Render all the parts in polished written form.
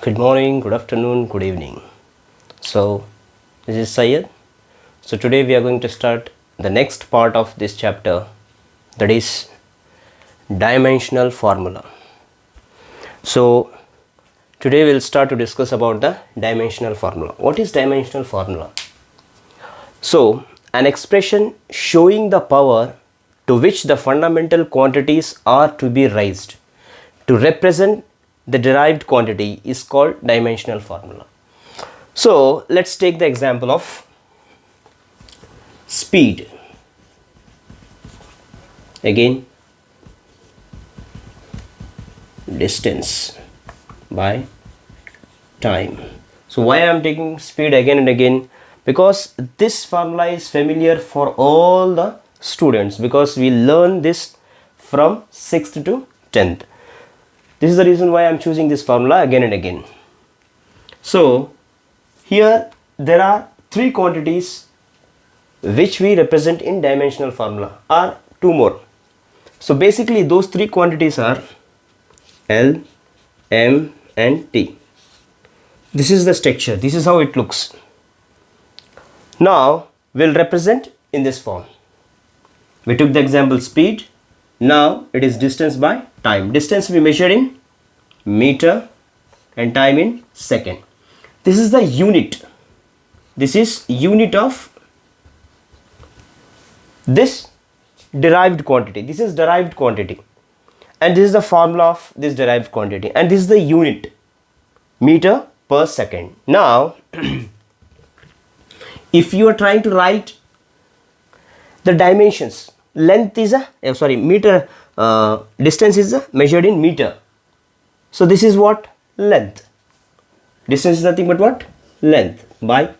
Good morning, good afternoon, good evening. So, this is Syed. So, today we are going to start the next part of this chapter, that is dimensional formula. So, today we will start to discuss about the dimensional formula. What is dimensional formula? So, an expression showing the power to which the fundamental quantities are to be raised to represent the derived quantity is called dimensional formula. So let's take the example of speed. Again, distance by time. So why I am taking speed again and again? Because this formula is familiar for all the students, because we learn this from 6th to 10th. This is the reason why I am choosing this formula again and again. So here there are three quantities which we represent in dimensional formula, or two more. So basically those three quantities are L, M and T. This is the structure. This is how it looks. Now we'll represent in this form. We took the example speed. Now it is distance by time. Distance we measured in meter and time in second. This is the unit. This is unit of this derived quantity. This is derived quantity. And this is the formula of this derived quantity. And this is the unit, meter per second. Now, if you are trying to write the dimensions, length is meter, distance is measured in meter. So this is what? Length. Distance is nothing but what? Length by.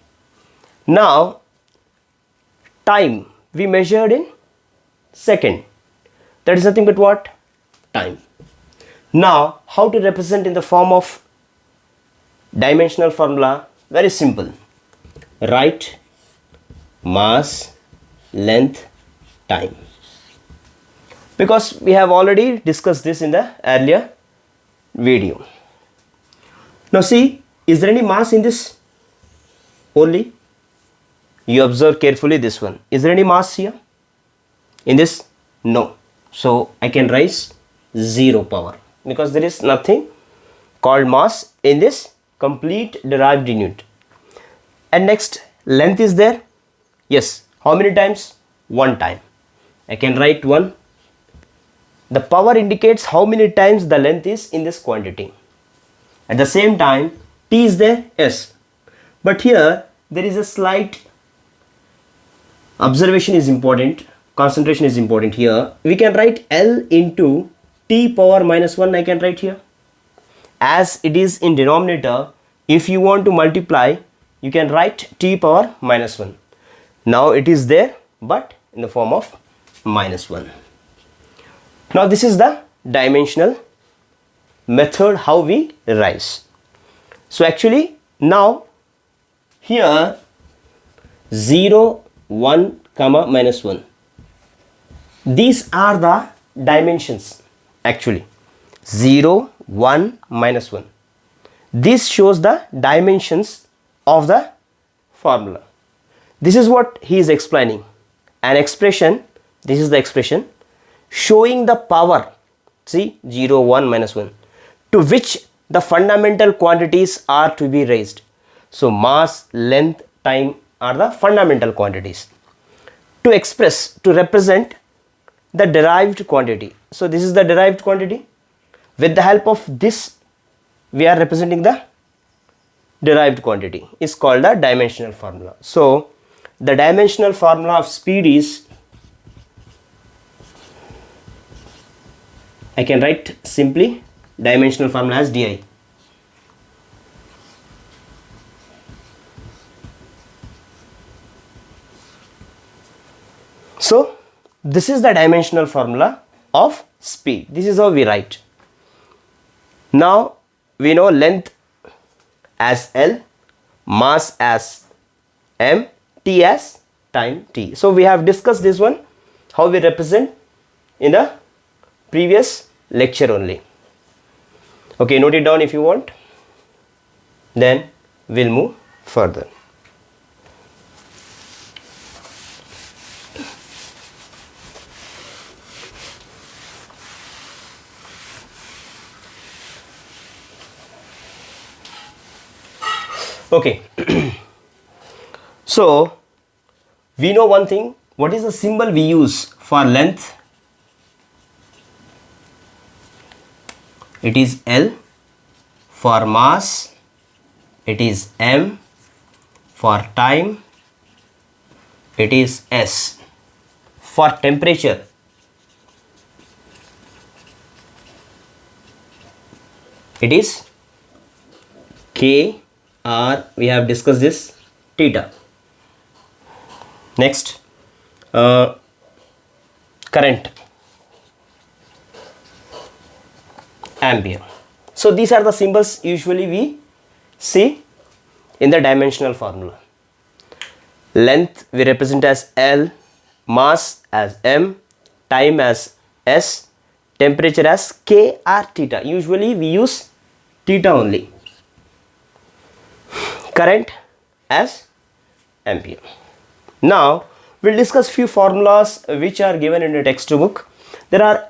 Now time we measured in second. That is nothing but what? Time. Now how to represent in the form of dimensional formula? Very simple. Write mass, length, time. Because we have already discussed this in the earlier video. Now see, is there any mass in this? Only you observe carefully this one. Is there any mass here in this? No. So I can raise 0 power, because there is nothing called mass in this complete derived unit. And next, length is there? Yes. How many times? 1 time. I can write 1. The power indicates how many times the length is in this quantity. At the same time, T is there? Yes. But here there is a slight observation is important, concentration is important here. We can write L into T power minus 1. I can write here. As it is in denominator, if you want to multiply, you can write T power minus 1. Now it is there, but in the form of minus 1. Now this is the dimensional method how we rise. So actually now here 0, 1, comma minus 1. These are the dimensions actually. 0, 1, minus 1. This shows the dimensions of the formula. This is what he is explaining. An expression, this is the expression, showing the power, see 0, 1, minus 1, to which the fundamental quantities are to be raised. So mass, length, time are the fundamental quantities. To express, to represent the derived quantity. So this is the derived quantity. With the help of this, we are representing the derived quantity. Is called the dimensional formula. So the dimensional formula of speed is, I can write simply dimensional formula as di. So this is the dimensional formula of speed. This is how we write. Now we know length as L, mass as M, T as time T. So we have discussed this one, how we represent in the previous lecture only. Okay, note it down if you want. then we'll move further. Okay. So we know one thing. What is the symbol we use for length? It is L. For mass, it is M. For time, it is S. For temperature, it is K, or we have discussed this, theta. Next, current, ampere. So these are the symbols usually we see in the dimensional formula. Length we represent as L, mass as M, time as S, temperature as K or theta. Usually we use theta only. Current as ampere. Now we'll discuss few formulas which are given in the textbook. There are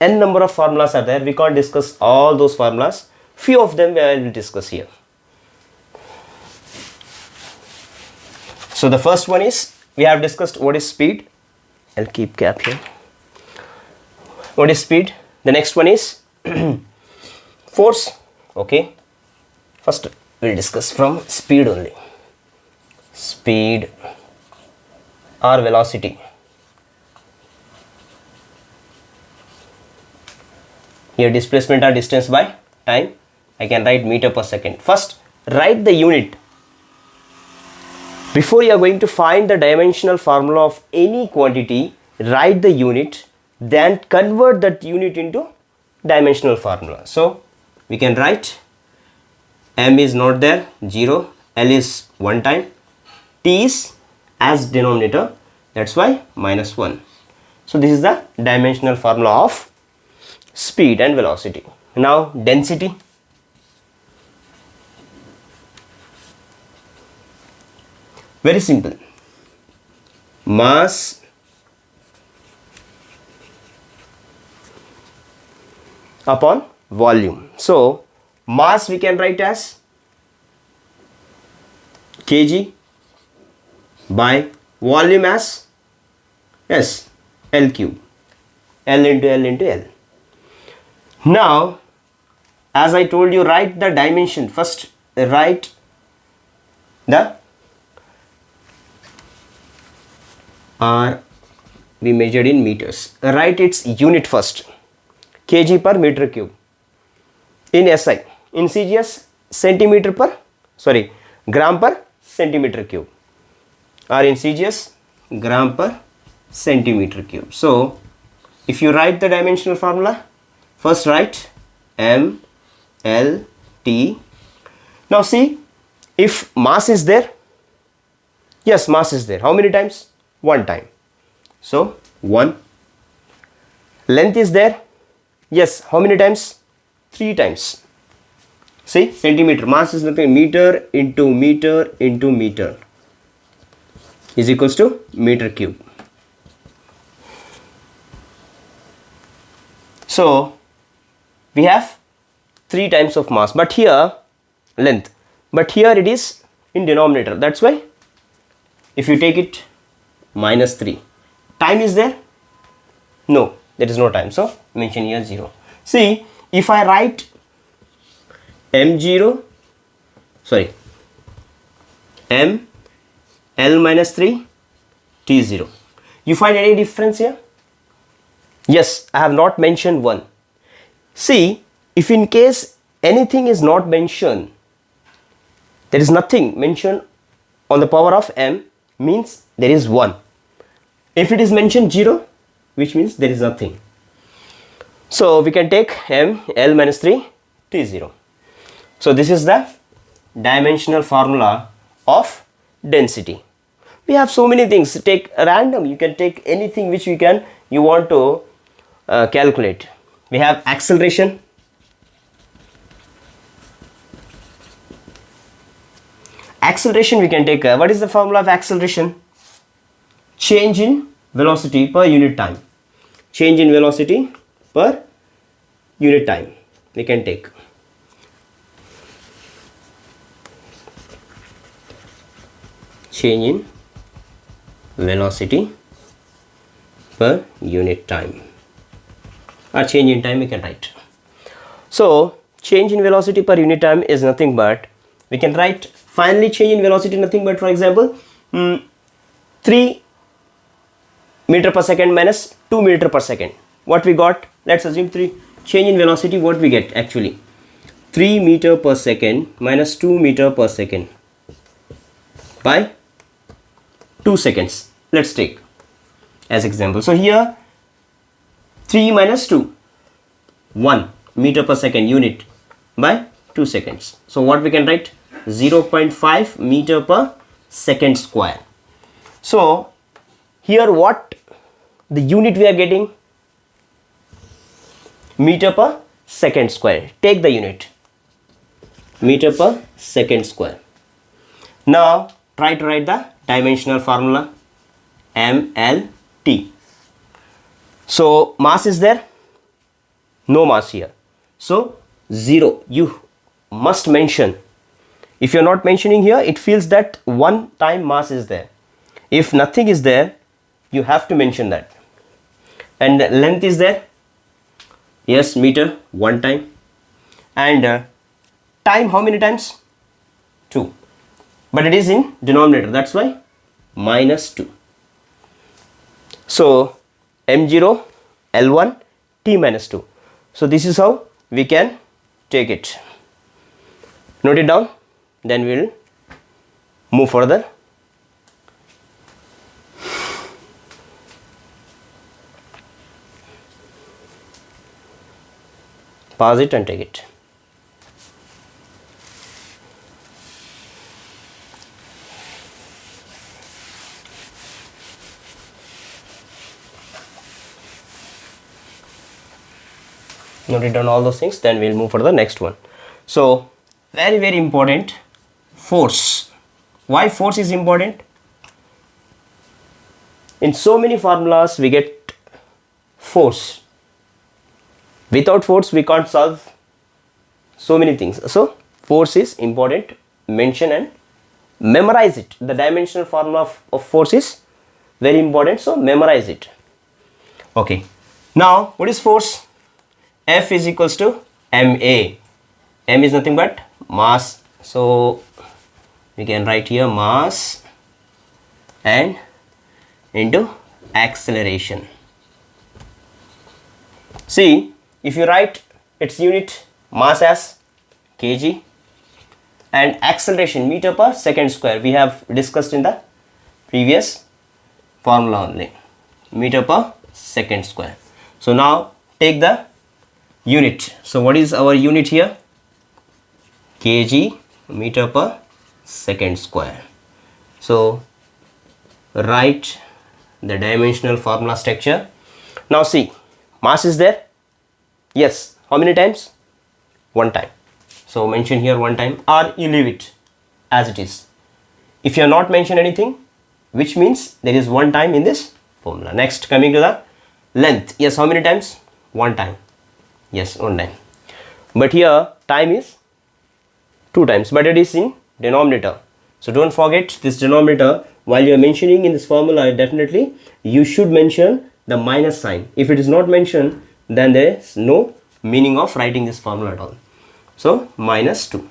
n number of formulas are there. We can't discuss all those formulas. Few of them I will discuss here. So the first one is, we have discussed what is speed. I'll keep cap here. What is speed? The next one is force. Okay. First we'll discuss from speed only. Speed or velocity. Here displacement or distance by time. I can write meter per second. First write the unit. Before you are going to find the dimensional formula of any quantity, write the unit, then convert that unit into dimensional formula. So we can write M is not there, 0, L is 1 time, T is as denominator, that's why -1. So this is the dimensional formula of speed and velocity. Now density. Very simple. Mass upon volume. So mass we can write as kg by volume as S, L cube. L into L into L. Now, as I told you, write the dimension. First, write the R we measured in meters. Write its unit first. Kg per meter cube. In SI. In CGS, gram per centimeter cube. Or in CGS, gram per centimeter cube. So, if you write the dimensional formula, first write M, L, T. Now see, if mass is there, yes, mass is there. How many times? 1 time. So 1. Length is there, yes. How many times? 3 times. See, centimeter, mass is nothing, meter into meter into meter is equals to meter cube. So we have 3 times of mass, but here length, but here it is in denominator. That's why if you take it -3. Time is there? No, there is no time. So mention here 0. See, if I write M0, M, L -3, T0. You find any difference here? Yes, I have not mentioned 1. See, if in case anything is not mentioned, there is nothing mentioned on the power of M, means there is 1. If it is mentioned 0, which means there is nothing. So we can take M, L -3, T0. So this is the dimensional formula of density. We have so many things. Take random. You can take anything which you want to calculate. We have acceleration. Acceleration we can take. What is the formula of acceleration? Change in velocity per unit time. Change in velocity per unit time we can take. Change in velocity per unit time, or change in time we can write. So change in velocity per unit time is nothing but, we can write finally change in velocity nothing but, for example, 3 meter per second minus 2 meter per second. What we got? Let's assume 3. Change in velocity, what we get actually? 3 meter per second minus 2 meter per second by 2 seconds. Let's take as example. So here 3 minus 2, 1 meter per second unit by 2 seconds. So what we can write? 0.5 meter per second square. So here what the unit we are getting? Meter per second square. Take the unit, meter per second square. Now try to write the dimensional formula, mLT. So mass is there? No mass here. So 0. You must mention. If you are not mentioning here, it feels that one time mass is there. If nothing is there, you have to mention that. And length is there? Yes, meter, one time. And time, how many times? 2. But it is in denominator, that's why minus 2. So m0, L1, t minus 2. So this is how we can take it. Note it down, then we will move further. Pause it and take it. Note it down all those things, then we'll move for the next one. So very important, force. Why force is important? In so many formulas we get force. Without force we can't solve so many things. So force is important. Mention and memorize it. The dimensional formula of force is very important, so memorize it. Okay, now what is force? F is equals to ma. M is nothing but mass, so we can write here mass and into acceleration. See, if you write its unit mass as kg and acceleration meter per second square, we have discussed in the previous formula only, meter per second square. So now take the unit. So what is our unit here? Kg meter per second square. So write the dimensional formula structure. Now see, mass is there? Yes. How many times? One time. So mention here one time, or you leave it as it is. If you have not mentioned anything, which means there is one time in this formula. Next, coming to the length. Yes, how many times? One time. Yes, one time. But here time is 2 times, but it is in denominator. So don't forget this denominator. While you are mentioning in this formula, definitely you should mention the minus sign. If it is not mentioned, then there is no meaning of writing this formula at all. So minus 2.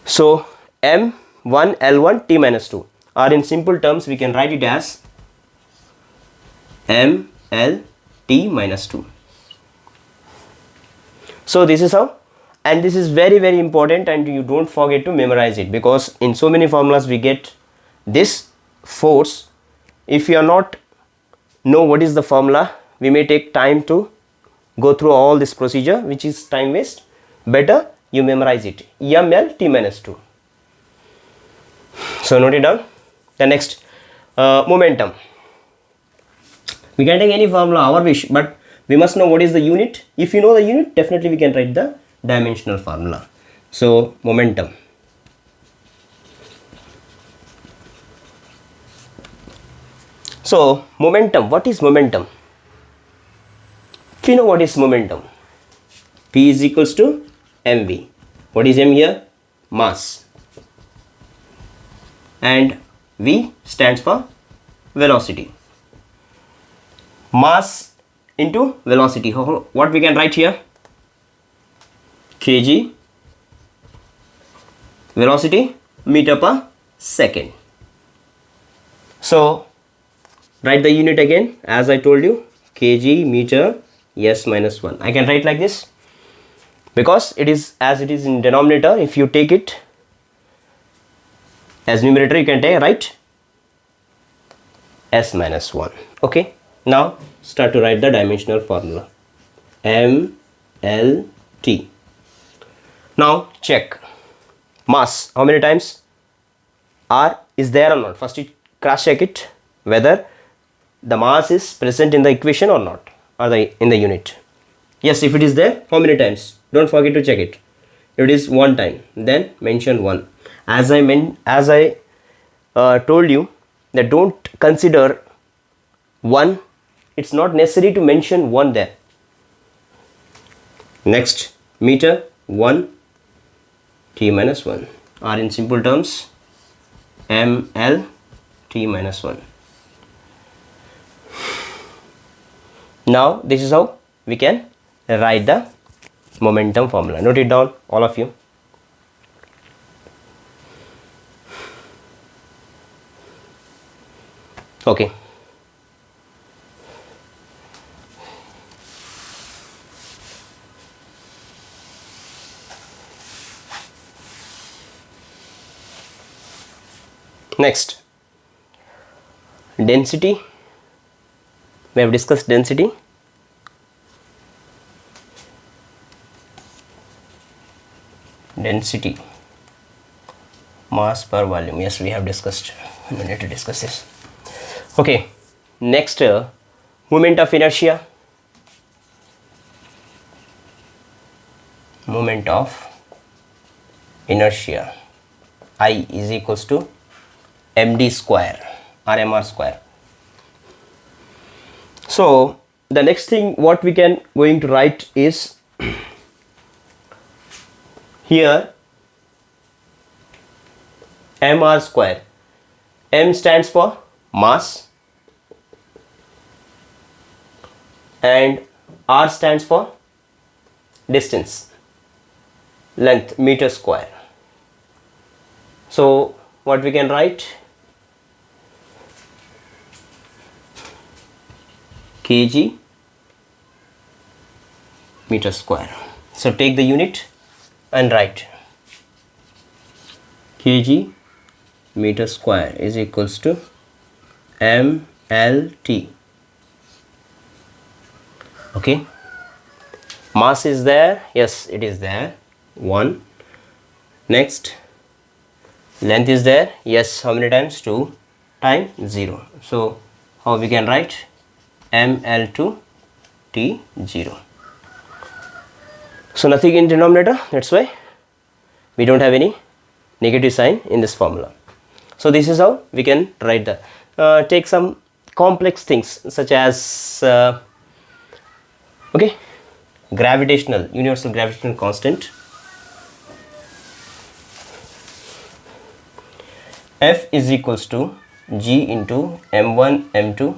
So m1 L1 t minus 2, or in simple terms we can write it as m L t minus 2. So this is how, and this is very important, and you don't forget to memorize it, because in so many formulas we get this force. If you are not know what is the formula, we may take time to go through all this procedure, which is time waste. Better you memorize it, ml t minus 2. So note it down. The next, momentum. We can take any formula, our wish, but we must know what is the unit. If you know the unit, definitely we can write the dimensional formula. So momentum. So momentum, what is momentum? If you know what is momentum, P is equals to mv. What is m here? Mass. And v stands for velocity. Mass into velocity. What we can write here? Kg, velocity, meter per second. So write the unit again, as I told you, kg, meter, s minus 1. I can write like this because it is, as it is in denominator, if you take it as numerator, you can write s minus 1. Okay, now start to write the dimensional formula. M L T. Now check mass, how many times R is there or not. First you cross check it whether the mass is present in the equation or not, or in the unit. Yes, if it is there, how many times? Don't forget to check it. If it is one time, then mention 1. As I told you that don't consider 1. It's not necessary to mention 1 there. Next, meter 1, t minus 1, or in simple terms ml t minus 1. Now this is how we can write the momentum formula. Note it down, all of you. Okay. Next, density. We have discussed density. Density, mass per volume. Yes, we have discussed. We need to discuss this. Okay. Next, moment of inertia. Moment of inertia. I is equals to md square or mr square. So the next thing what we can going to write is here mr square. M stands for mass and r stands for distance, length, meter square. So what we can write? Kg meter square. So take the unit and write kg meter square is equals to mlt. Okay, mass is there. Yes, it is there, 1. Next, length is there. Yes, how many times? 2 times 0. So how we can write? ml2 t0. So nothing in denominator, that's why we don't have any negative sign in this formula. So this is how we can write the take some complex things such as okay, gravitational, universal gravitational constant. F is equals to g into m1 m2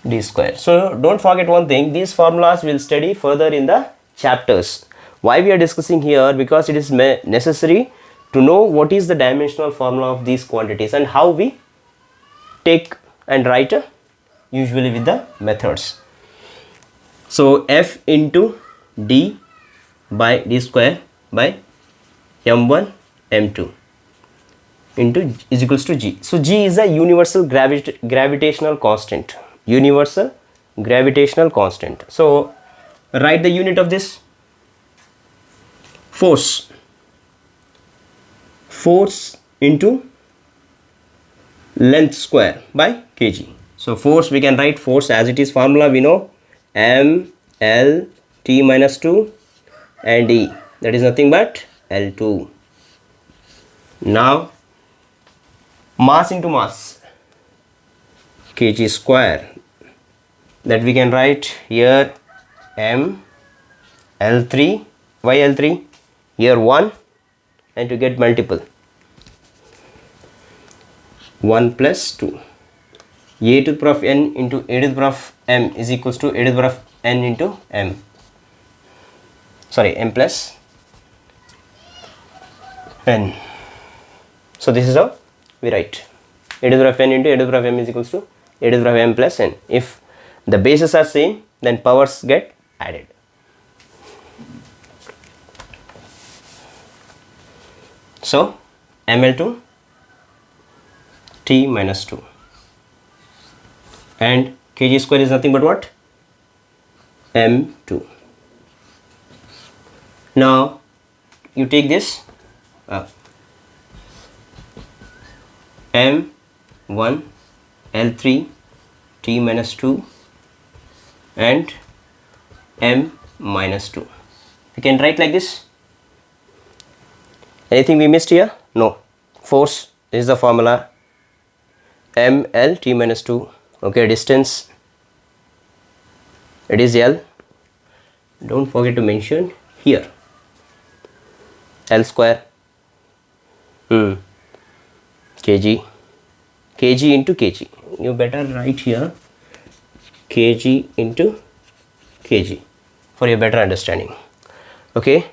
d square. So don't forget one thing, these formulas will study further in the chapters. Why we are discussing here? Because it is necessary to know what is the dimensional formula of these quantities and how we take and write usually with the methods. So F into d by d square by m1 m2 into is equals to g. So g is a universal gravitational constant. Universal gravitational constant. So write the unit of this. Force. Force into length square by kg. So force, we can write force as it is formula we know, m l t minus 2 and e, that is nothing but L2. Now mass into mass. kg square, that we can write here m L3, why L3, here 1, and to get multiple 1 plus 2, a to the power of n into a to the power of m is equals to a to the power of n into m, sorry, m plus n. So this is how we write a to the power of n into a to the power of m is equals to a to the power of m plus n. If the bases are same, then powers get added. So ml2 t minus 2, and kg square is nothing but what, m2. Now you take this m1 L3 t minus 2 and m minus 2. We can write like this. Anything we missed here? No. Force is the formula, ml t minus 2. Okay, distance, it is L. Don't forget to mention here L square, kg, kg into kg. You better write here kg into kg for your better understanding. Okay,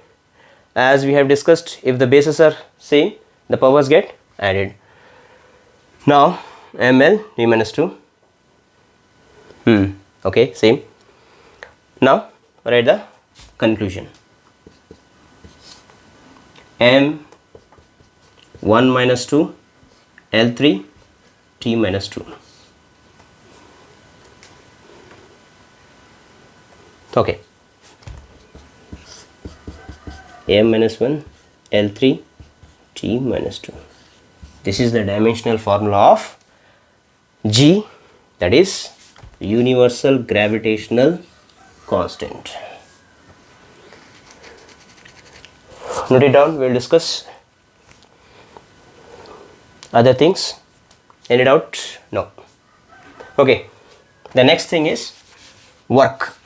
as we have discussed, if the bases are same, the powers get added. Now ml t minus 2, okay, same. Now write the conclusion, m1 minus 2 L3 t minus 2. Okay, m minus 1 L3 t minus 2. This is the dimensional formula of G, that is universal gravitational constant. Note it down, we will discuss other things. Any doubt? No. Okay, the next thing is work.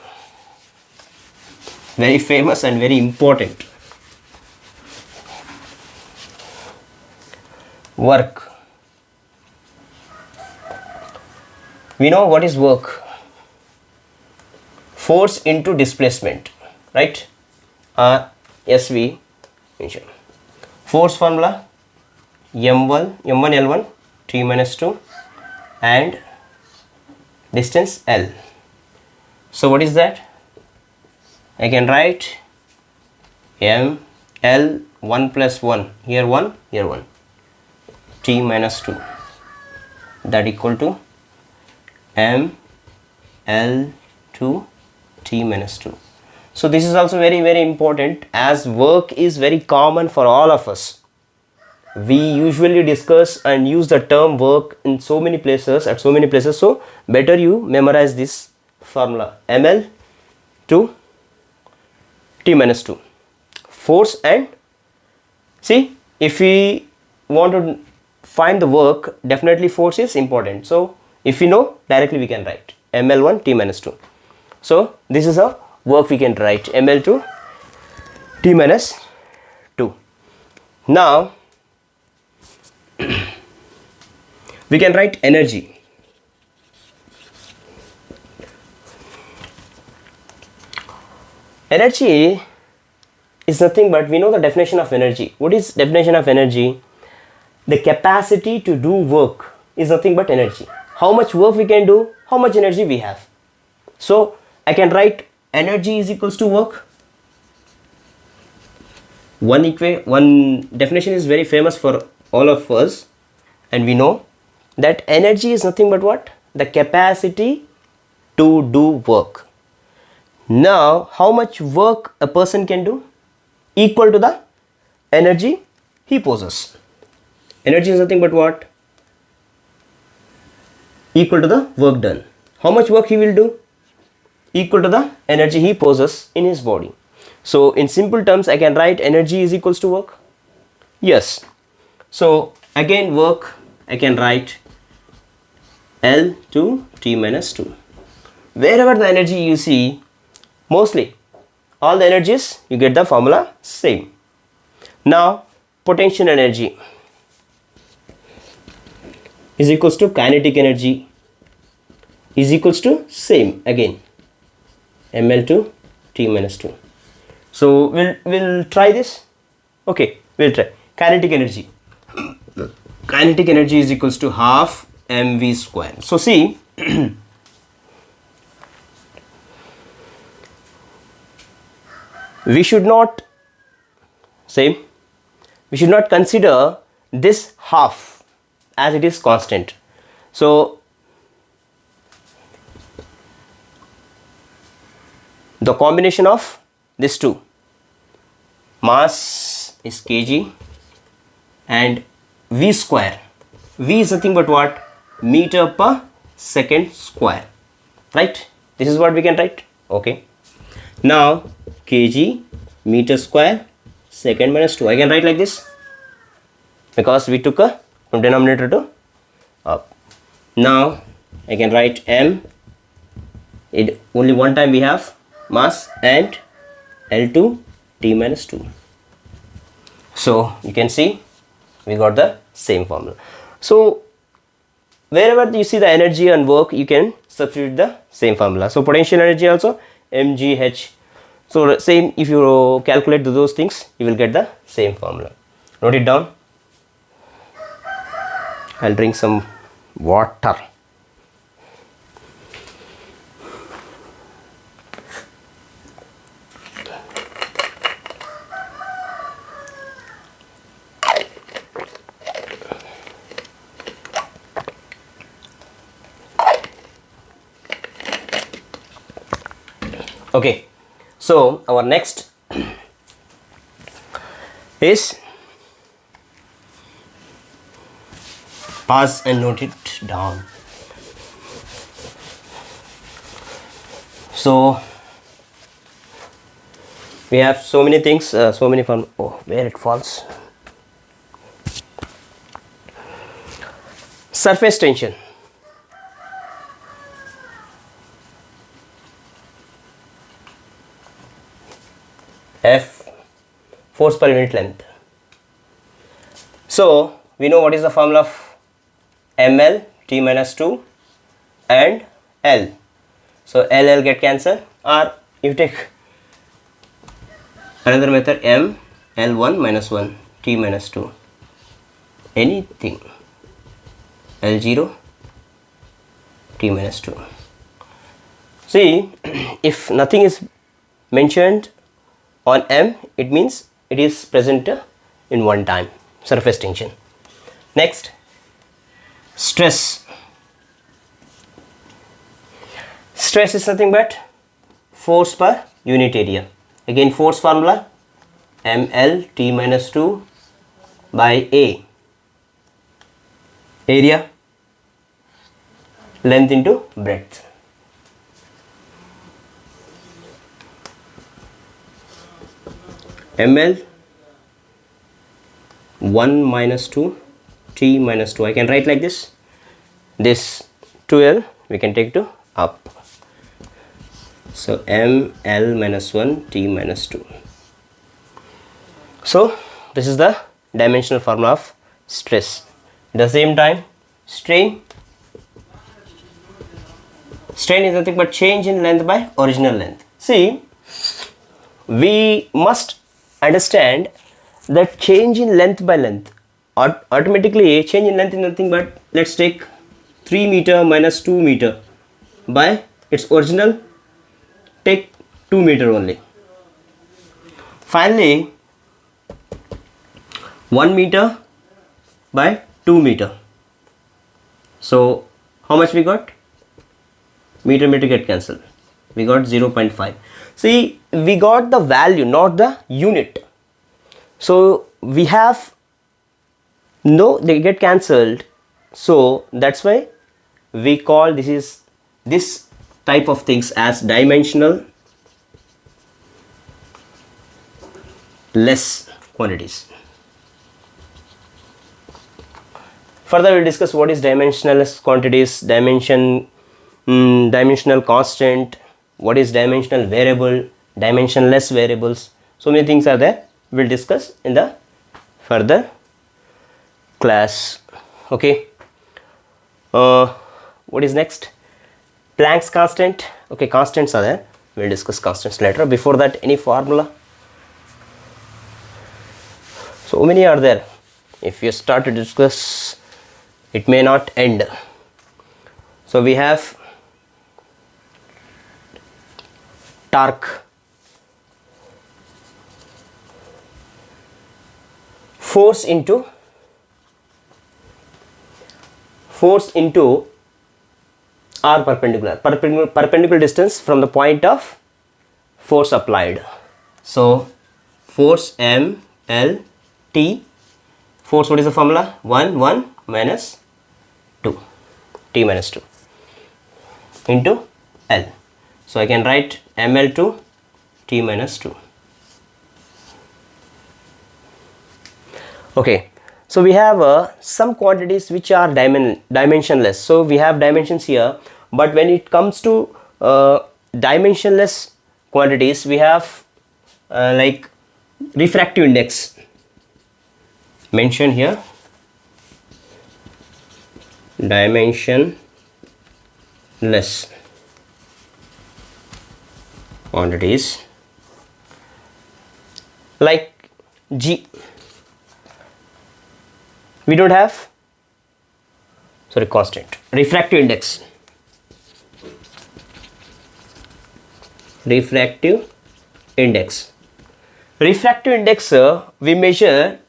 Very famous and very important. Work. We know what is work. Force into displacement, right? SV mention. Force formula m1 L1 t minus 2 and distance L. So what is that? I can write m L 1 plus 1, here 1, here 1, t minus 2, that equal to m L 2 t minus 2. So this is also very important, as work is very common for all of us. We usually discuss and use the term work in so many places, at so many places, so better you memorize this formula, ml to t minus 2, force. And see, if we want to find the work, definitely force is important. So if we know, directly we can write ml1 t minus 2. So this is how work we can write, ml2 t minus 2. Now we can write energy. Energy is nothing but, we know the definition of energy. What is definition of energy? The capacity to do work is nothing but energy. How much work we can do, how much energy we have. So I can write energy is equals to work. One definition is very famous for all of us, and we know that energy is nothing but what? The capacity to do work. Now how much work a person can do? Equal to the energy he possesses. Energy is nothing but what? Equal to the work done. How much work he will do? Equal to the energy he possesses in his body. So in simple terms, I can write energy is equals to work. Yes. So again, work, I can write L to T minus 2. Wherever the energy you see, mostly all the energies, you get the formula same. Now potential energy is equals to kinetic energy is equals to same again, ml to T minus 2. So we'll try this. Okay, we'll try kinetic energy. Kinetic energy is equals to half mv square. So see, we should not consider this half as it is constant. So the combination of these two, mass is kg and v square, v is nothing but what, meter per second square, right? This is what we can write. Okay, now kg meter square second minus 2, I can write like this because we took a from denominator to up. Now I can write m, it only one time we have mass, and L2 T minus 2. So you can see we got the same formula. So wherever you see the energy and work, you can substitute the same formula. So potential energy also mgh. So same, if you calculate those things, you will get the same formula. Note it down. I'll drink some water. Okay, so our next is, pause and note it down. So we have so many things, so many fun. Oh, where it falls. Surface tension. F, force per unit length. So we know what is the formula of ml T minus 2 and L. So L get cancelled, or you take another method, m L1 minus 1 T minus 2, anything, L0 T minus 2. See, if nothing is mentioned on m, it means it is present in one time, surface tension. Next, stress. Stress is nothing but force per unit area. Again, force formula ml T minus 2 by A, area, length into breadth. ml 1 minus 2 T minus 2, I can write like this. This 2L we can take to up. So ml minus 1 T minus 2. So this is the dimensional formula of stress. At the same time, strain. Strain is nothing but change in length by original length. See, we must understand that change in length by length, automatically change in length is nothing but, let's take 3 meter minus 2 meter by its original, take 2 meter only. Finally 1 meter by 2 meter. So how much we got? Meter get cancelled, we got 0.5. See, we got the value, not the unit. So we have no, they get cancelled. So that's why we call this type of things as dimensional less quantities. Further we'll discuss what is dimensionless quantities, dimensional constant, what is dimensional variable, dimensionless variables. So many things are there. We'll discuss in the further class. Okay. What is next? Planck's constant. Okay, constants are there. We'll discuss constants later. Before that, any formula? So many are there. If you start to discuss, it may not end. So we have torque, force into r perpendicular distance from the point of force applied. So force M L T, force, what is the formula? 1 minus 2, T minus 2 into L. So I can write ml to T minus 2. Okay, so we have some quantities which are dimensionless. So we have dimensions here, but when it comes to dimensionless quantities, we have like refractive index mentioned here. Dimensionless quantities like G. We don't have, sorry, constant. Refractive index. Refractive index. Refractive index we measure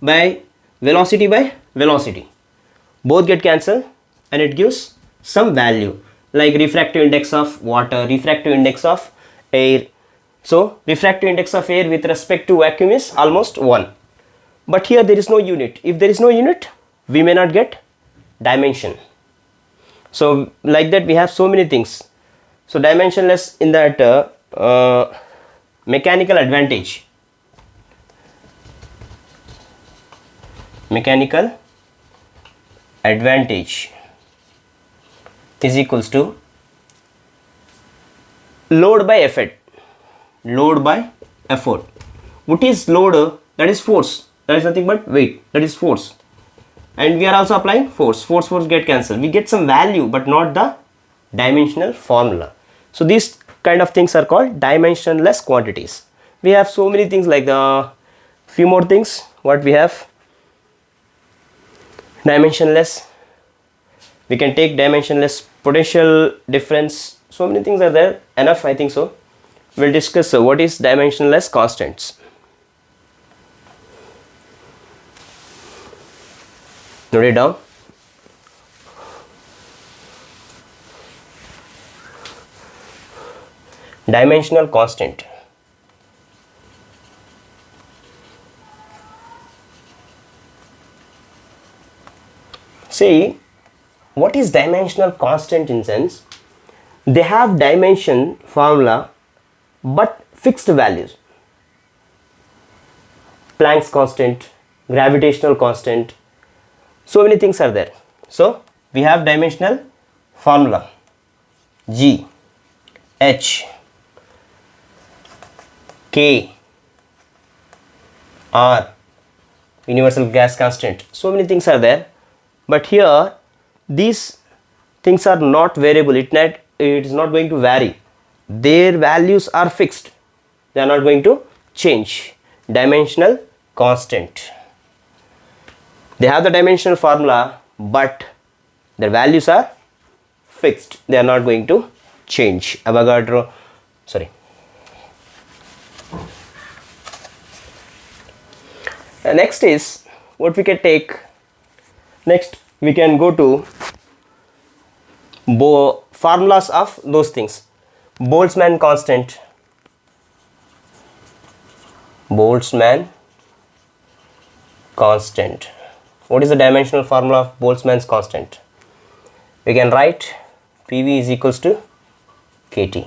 by velocity by velocity. Both get cancelled and it gives some value, like refractive index of water, refractive index of air. So refractive index of air with respect to vacuum is almost 1. But here there is no unit. If there is no unit, we may not get dimension. So like that we have so many things. So dimensionless in that mechanical advantage. Mechanical advantage is equals to load by effort. Load by effort. What is load? That is force. That is nothing but weight. That is force. And we are also applying force. Force get cancelled. We get some value but not the dimensional formula. So these kind of things are called dimensionless quantities. We have so many things like the few more things. What we have? Dimensionless. We can take dimensionless potential difference. So many things are there. Enough, I think so. We'll discuss what is dimensionless constants. Note it down. Dimensional constant. See, what is dimensional constant in sense? They have dimension formula but fixed values. Planck's constant, gravitational constant, so many things are there. So we have dimensional formula G, H, K, R, universal gas constant. So many things are there, but here these things are not variable. It is not going to vary. Their values are fixed. They are not going to change. Dimensional constant. They have the dimensional formula, but their values are fixed. They are not going to change. Avogadro, sorry. Next is what we can take. Next we can go to formulas of those things. Boltzmann constant. Boltzmann constant. What is the dimensional formula of Boltzmann's constant? We can write PV is equals to KT.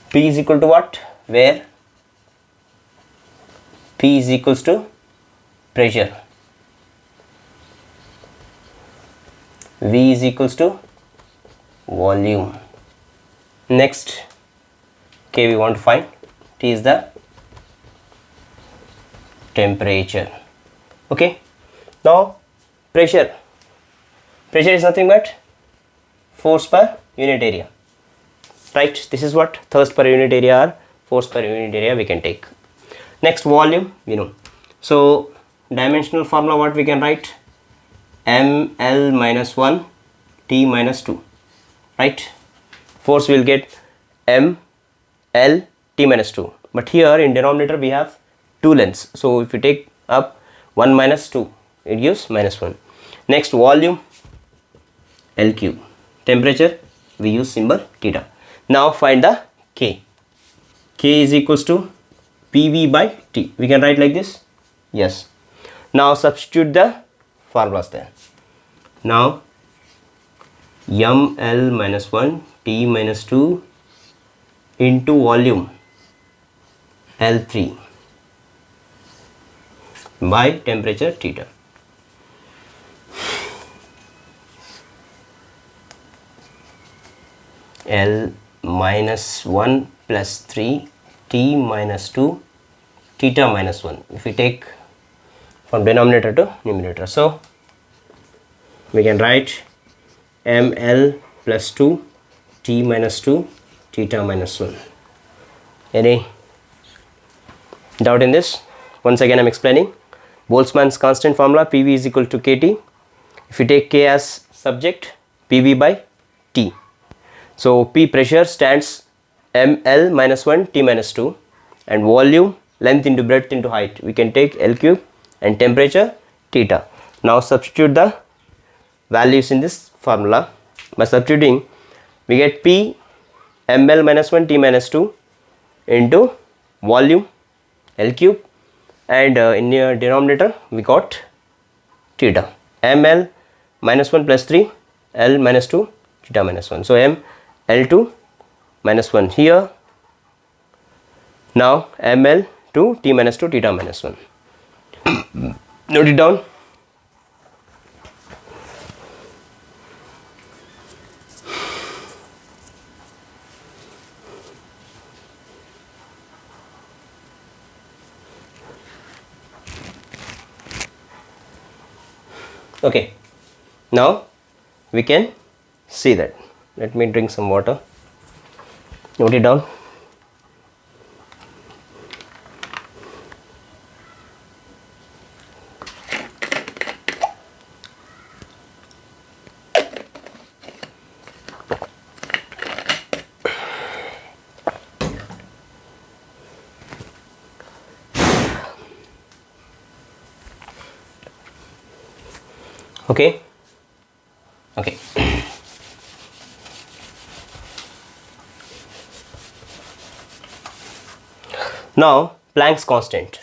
P is equal to what? Where? P is equals to pressure. V is equals to volume. Next, K we want to find. T is the temperature. Okay. Now pressure. Pressure is nothing but force per unit area. Right. This is what thrust per unit area or force per unit area we can take. Next, volume, we know. So dimensional formula, what we can write? ml minus 1 T minus 2. Right. Force will get m l T minus 2. But here in denominator we have two lengths. So if you take up 1 minus 2, it gives minus 1. Next, volume, L cube. Temperature, we use symbol theta. Now find the K. K is equals to PV by T. We can write like this. Yes. Now substitute the formulas there. Now ml minus 1 T minus 2 into volume L3 by temperature theta. L minus 1 plus 3 T minus 2 theta minus 1. If we take from denominator to numerator, so we can write ml plus 2 T minus 2 theta minus 1. Any doubt in this? Once again I am explaining. Boltzmann's constant formula, PV is equal to KT. If you take K as subject, PV by T. So P pressure stands ml minus 1 T minus 2, and volume, length into breadth into height, we can take L cube, and temperature theta. Now substitute the values in this formula. By substituting, we get P ml minus 1 T minus 2 into volume L cube, and in your denominator we got theta, ml minus 1 plus 3 L minus 2 theta minus 1. So m L2 minus 1 here. Now ml 2 T minus 2 theta minus 1. Note it down. Okay, now we can see that. Let me drink some water. Note it down. Okay. Okay. Now Planck's constant.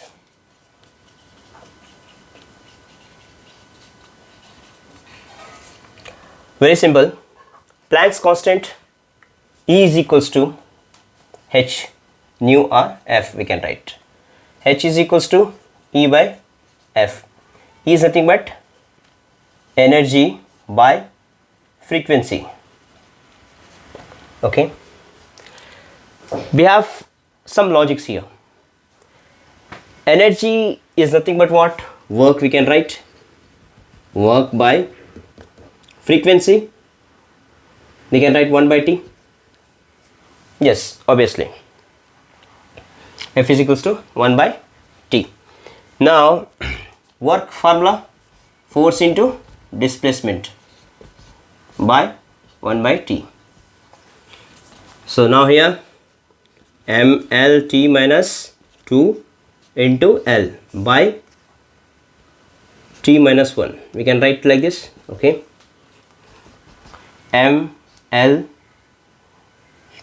Very simple. Planck's constant, E is equals to h nu or f, we can write. H is equals to E by f. E is nothing but energy by frequency. Okay. We have some logics here. Energy is nothing but what? Work, we can write. Work by frequency, we can write 1 by T. Yes, obviously. F is equals to 1 by T. Now, work formula, force into displacement by 1 by T. So now here mlt minus 2 into L by T minus 1. We can write like this. Okay. ml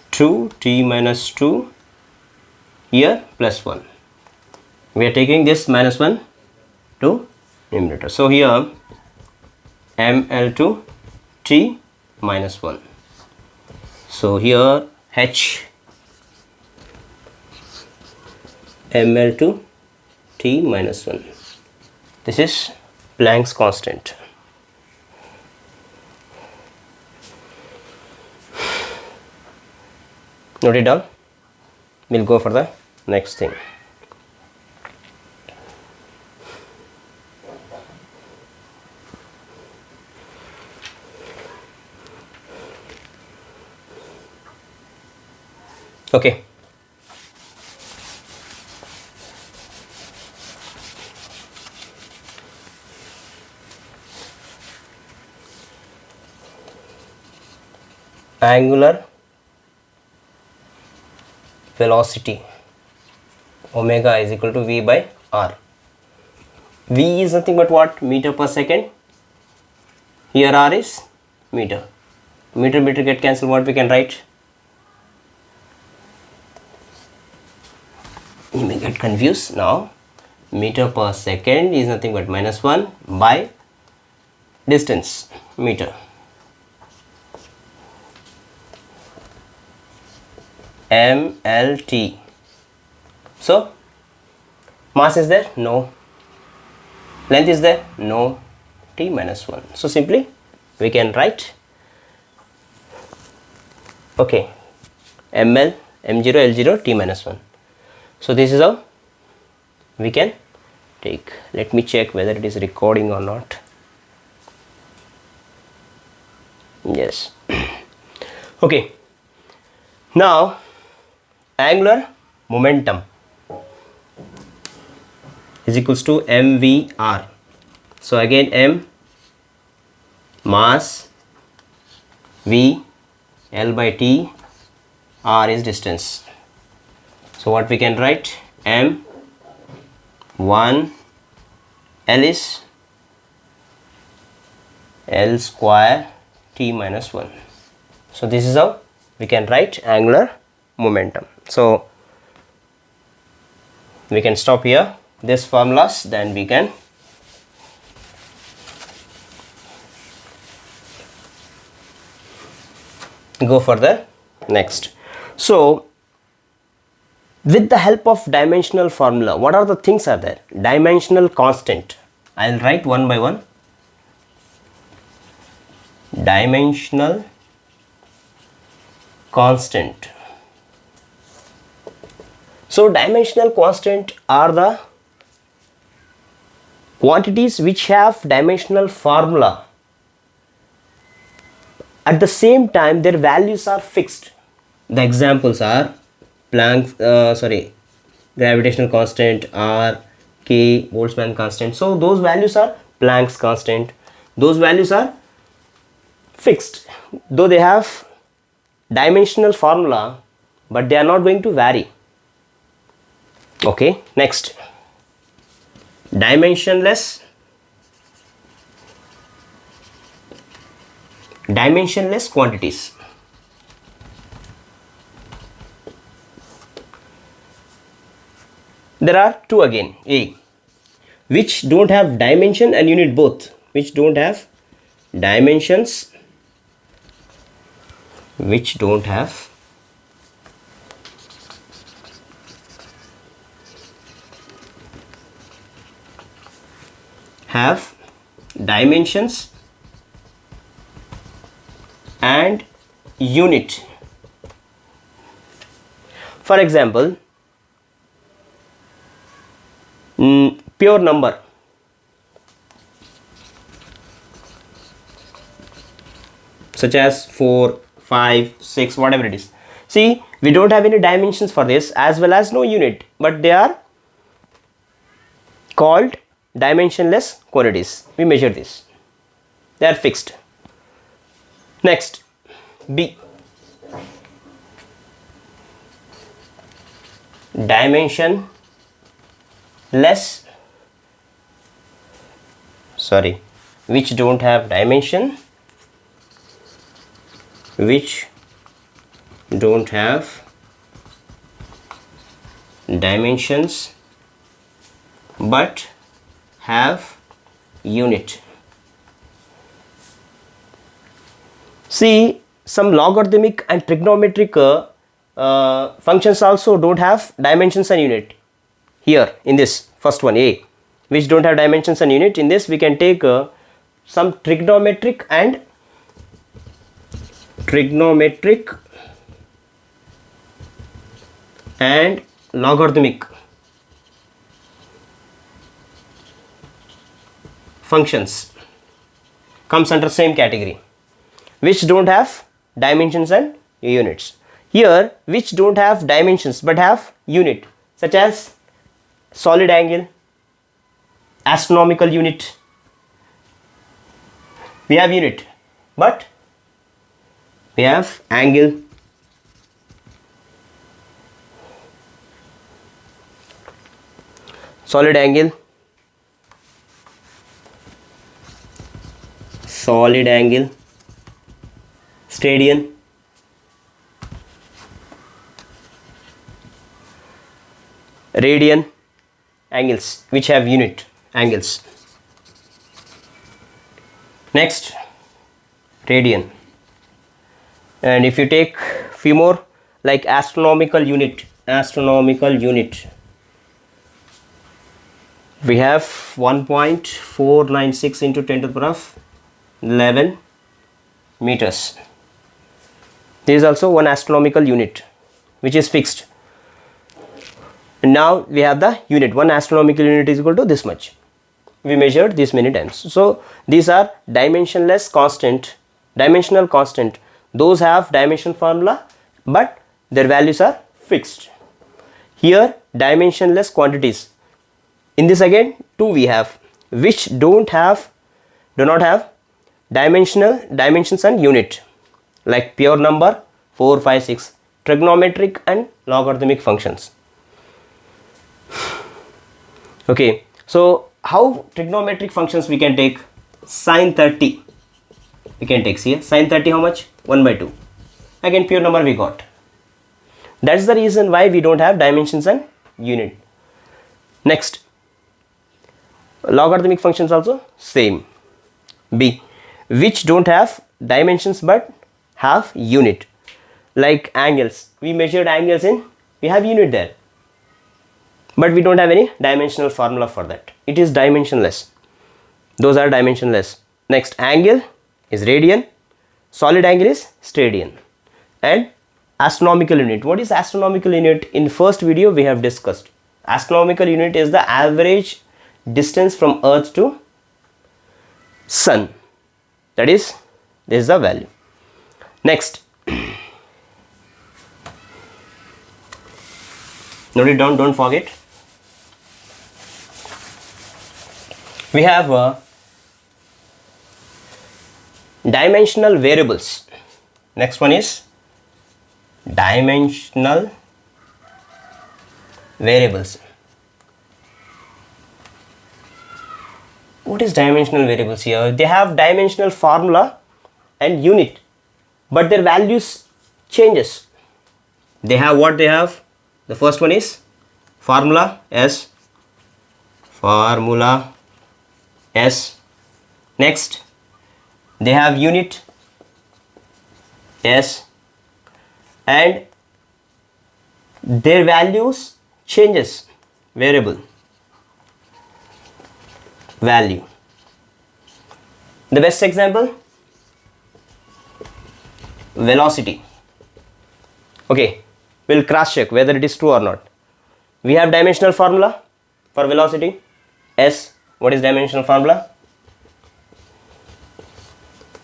2 T minus 2 here plus 1. We are taking this minus 1 to numerator. So here ml2 T minus 1. So here h ml2 T minus 1. This is Planck's constant. Note it down. We'll go for the next thing. Okay. Angular velocity omega is equal to v by r. V is nothing but what? Meter per second. Here r is meter. Meter get cancelled. What we can write? You may get confused now. Meter per second is nothing but -1 by distance, meter. MLT. So mass is there? No. Length is there? No. T minus 1. So simply we can write, okay, ml m0 l0 t minus 1. So this is how we can take. Let me check whether it is recording or not. Yes. Okay. Now angular momentum is equals to mvr. So again m mass, v l by t, r is distance. So what we can write? m 1 l is l square t minus 1. So this is how we can write angular momentum. So we can stop here this formulas, then we can go for the next. So with the help of dimensional formula, what are the things are there? Dimensional constant. I will write one by one. Dimensional constant. So dimensional constant are the quantities which have dimensional formula. At the same time their values are fixed. The examples are gravitational constant, R, K, Boltzmann constant. So those values are Planck's constant. Those values are fixed, though they have dimensional formula, but they are not going to vary. Okay, next, dimensionless quantities. There are two again. A, which don't have dimension and unit both, which don't have dimensions, which don't have dimensions and unit. For example, pure number, such as 4, 5, 6, whatever it is. See, we don't have any dimensions for this as well as no unit, but they are called dimensionless quantities. We measure this, they are fixed. Next, B, which don't have dimension, which don't have dimensions but have unit. See, some logarithmic and trigonometric functions also don't have dimensions and unit. Here in this first one, A, which don't have dimensions and unit, in this we can take some trigonometric and logarithmic functions comes under same category, which don't have dimensions and units. Here, which don't have dimensions but have unit, such as solid angle, astronomical unit. We have unit, but we have angle, solid angle, stadian, radian, angles which have unit angles. Next, radian. And if you take few more like astronomical unit, we have 1.496 into 10 to the power of 11 meters. This is also one astronomical unit which is fixed. And now we have the unit. One astronomical unit is equal to this much. We measured this many times. So these are dimensional constant. Those have dimension formula, but their values are fixed. Here, dimensionless quantities. In this again, two we have, which do not have dimensions and unit, like pure number 4, 5, 6, trigonometric and logarithmic functions. Okay, so how trigonometric functions we can take? Sine 30 we can take. See, sine 30 how much? 1 by 2. Again, pure number we got. That's the reason why we don't have dimensions and unit. Next, logarithmic functions also same. B, which don't have dimensions but have unit, like angles. We measured angles we have unit there, but we don't have any dimensional formula for that. It is dimensionless. Those are dimensionless. Next, angle is radian, solid angle is stadian, and astronomical unit. What is astronomical unit? In first video we have discussed. Astronomical unit is the average distance from Earth to Sun. That is, this is the value. Next, note it down, don't forget. We have dimensional variables. Next one is dimensional variables. What is dimensional variables here? They have dimensional formula and unit, but their values changes. They have what they have. The first one is formula S. Next, they have unit S, and their values changes. Variable value. The best example, velocity. Okay, we'll cross check whether it is true or not. We have dimensional formula for velocity S. What is dimensional formula?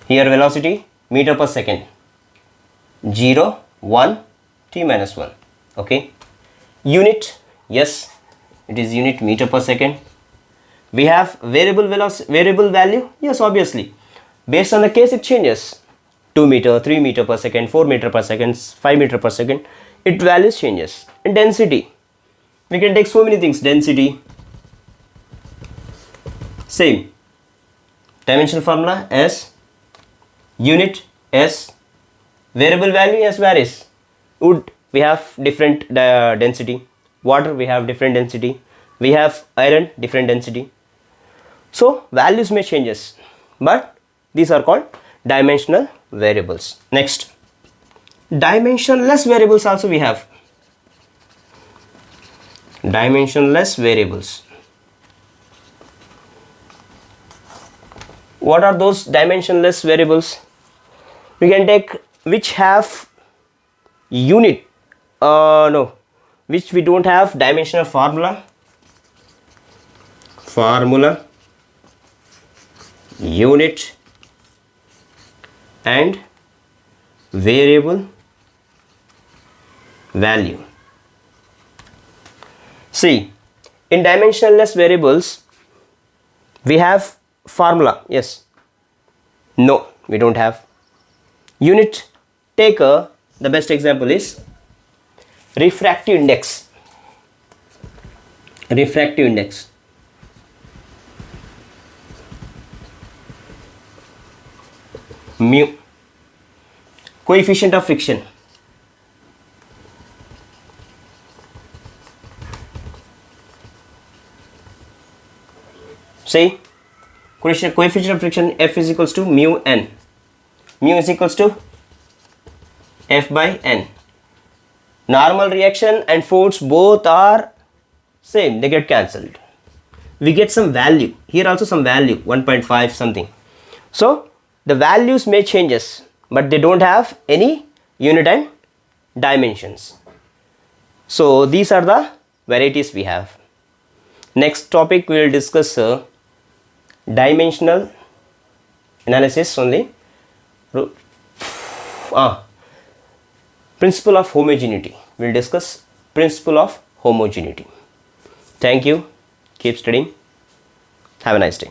Here velocity meter per second, 0, 1, t minus 1. Okay, unit, yes, it is unit meter per second. We have variable value, yes, obviously, based on the case it changes. 2 meter, 3 meter per second, 4 meter per second, 5 meter per second, it values changes. And density, we can take so many things. Density, same, dimensional formula S, unit S, variable value S varies. Wood, we have different density. Water, we have different density. We have iron, different density. So values may changes, but these are called dimensional variables. Next, dimensionless variables also we have. Dimensionless variables. What are those dimensionless variables? We can take which have unit, which we don't have dimensional formula, unit and variable value. See, in dimensionless variables we have formula, yes, no, we don't have. Unit, take the best example is refractive index. Mu, coefficient of friction, say coefficient of friction F is equals to mu n. Mu is equals to F by n. Normal reaction and force both are same, they get cancelled. We get some value here, also some value 1.5 something. So the values may changes, but they don't have any unit and dimensions. So these are the varieties we have. Next topic we will discuss dimensional analysis only. Principle of homogeneity. We will discuss principle of homogeneity. Thank you. Keep studying. Have a nice day.